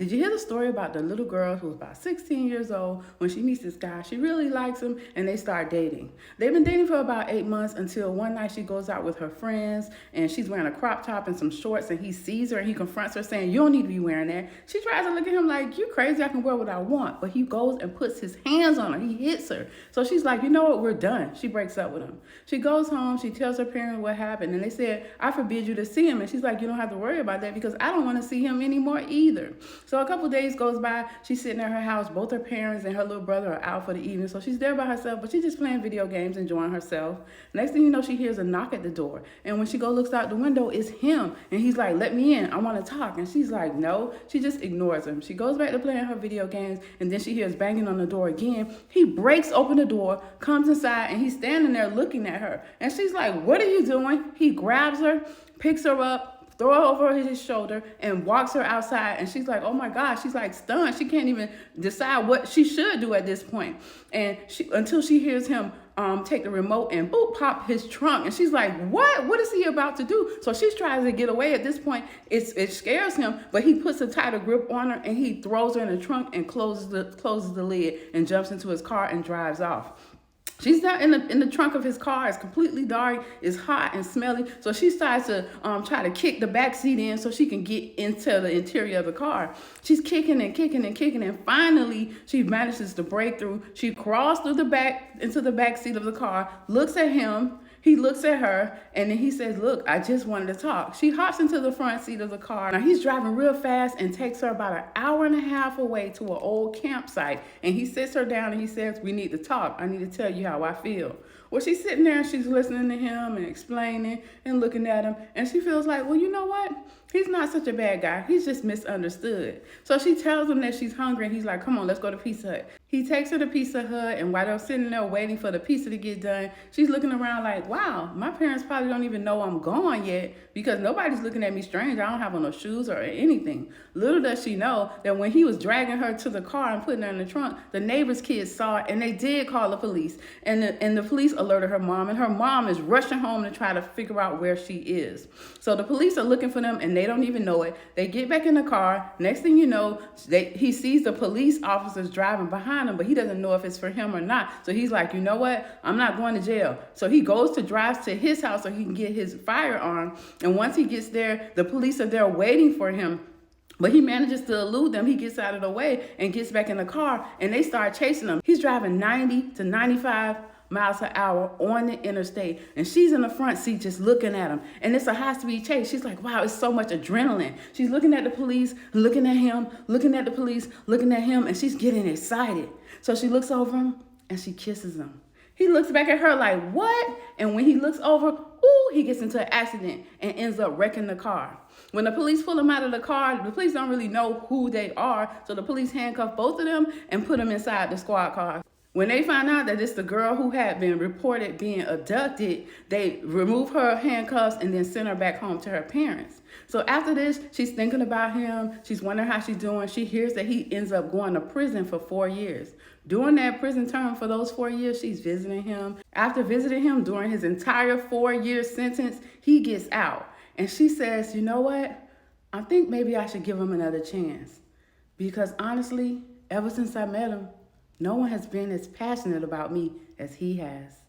Did you hear the story about the little girl who was about 16 years old? When she meets this guy, she really likes him and they start dating. They've been dating for about 8 months until one night she goes out with her friends and she's wearing a crop top and some shorts, and he sees her and he confronts her saying, "You don't need to be wearing that." She tries to look at him like, "You crazy, I can wear what I want." But he goes and puts his hands on her. He hits her. So she's like, "You know what, we're done." She breaks up with him. She goes home, she tells her parents what happened, and they said, "I forbid you to see him." And she's like, "You don't have to worry about that because I don't want to see him anymore either." So a couple days goes by, she's sitting at her house, both her parents and her little brother are out for the evening, so she's there by herself, but she's just playing video games, enjoying herself. Next thing you know, she hears a knock at the door, and when she looks out the window, it's him, and he's like, "Let me in, I want to talk." And she's like, no. She just ignores him. She goes back to playing her video games, and then she hears banging on the door again. He breaks open the door, comes inside, and he's standing there looking at her, and she's like, "What are you doing?" He grabs her, picks her up, throw her over his shoulder, and walks her outside. And she's like, oh my gosh, she's like stunned. She can't even decide what she should do at this point. And until she hears him take the remote and boop, pop his trunk. And she's like, what is he about to do? So she's trying to get away. At this point, it scares him, but he puts a tighter grip on her and he throws her in the trunk and closes the lid and jumps into his car and drives off. She's down in the trunk of his car. It's completely dark. It's hot and smelly. So she starts to try to kick the back seat in so she can get into the interior of the car. She's kicking and kicking and kicking, and finally she manages to break through. She crawls through into the back seat of the car, looks at him. He looks at her, and then he says, "Look, I just wanted to talk." She hops into the front seat of the car. Now, he's driving real fast and takes her about an hour and a half away to an old campsite. And he sits her down and he says, "We need to talk. I need to tell you how I feel." Well, she's sitting there and she's listening to him and explaining and looking at him. And she feels like, well, you know what? He's not such a bad guy. He's just misunderstood. So she tells him that she's hungry, and he's like, "Come on, let's go to Pizza Hut." He takes her to Pizza Hut, and while they're sitting there waiting for the pizza to get done, she's looking around like, wow, my parents probably don't even know I'm gone yet because nobody's looking at me strange. I don't have on no shoes or anything. Little does she know that when he was dragging her to the car and putting her in the trunk, the neighbor's kids saw it, and they did call the police. And the police alerted her mom, and her mom is rushing home to try to figure out where she is. So the police are looking for them, and they don't even know it. They get back in the car. Next thing you know, he sees the police officers driving behind him, but he doesn't know if it's for him or not. So he's like, you know what? I'm not going to jail. So he drives to his house so he can get his firearm. And once he gets there, the police are there waiting for him. But he manages to elude them. He gets out of the way and gets back in the car, and they start chasing him. He's driving 90 to 95 miles an hour on the interstate, and she's in the front seat just looking at him, and it's a high-speed chase. She's like, wow, it's so much adrenaline. She's looking at the police, looking at him, looking at the police, looking at him, and she's getting excited. So she looks over him and she kisses him. He looks back at her like, what? And when he looks over, ooh, he gets into an accident and ends up wrecking the car. When the police pull him out of the car, the police don't really know who they are, so the police handcuff both of them and put them inside the squad car. When they find out that it's the girl who had been reported being abducted, they remove her handcuffs and then send her back home to her parents. So after this, she's thinking about him. She's wondering how she's doing. She hears that he ends up going to prison for 4 years. During that prison term for those 4 years, she's visiting him. After visiting him during his entire 4-year sentence, he gets out. And she says, you know what? I think maybe I should give him another chance. Because honestly, ever since I met him, no one has been as passionate about me as he has.